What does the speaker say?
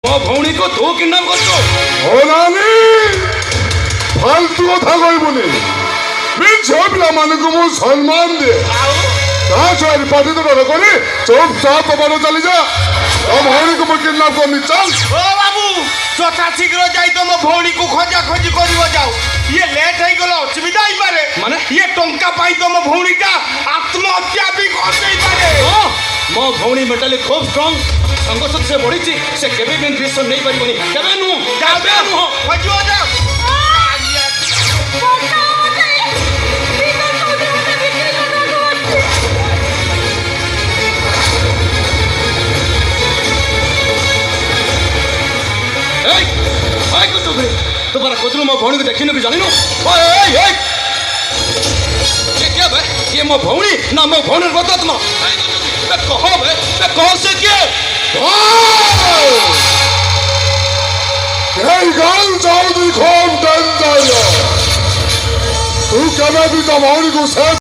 मो भौणी को तू किडनैप कर फालतू कथा कहबुनि झियो पिला मानक मु सम्मान दे पार्टी तो डर कर चुप चाप बार चली जा भौणी को किडनैप करनी चल ओ बाबू যথা শীঘ্র যাই তো মো ভৌণী কো খোঁজা খোঁজি করিব যাও ইয়ে লেট হই গেল অসুবিধা হই পারে মানে ইয়ে টঙ্কা পাই তো মো ভৌণীটা আত্মহত্যা भी कर देई पारे मो भौणी मेंटली खूब स्ट्रांग संघर्ष से बढ़ी से केबे भी डिसीजन नहीं पारिबनी केबे नु जाओ जाओ खजो जाओ तुम्हारा कोचलू मो भौणी को देखी कि जानी क्या बे ये मो भौणी ना मो भौणी बदत्मा कह बे कह से के तू क्या भी तो भौणी को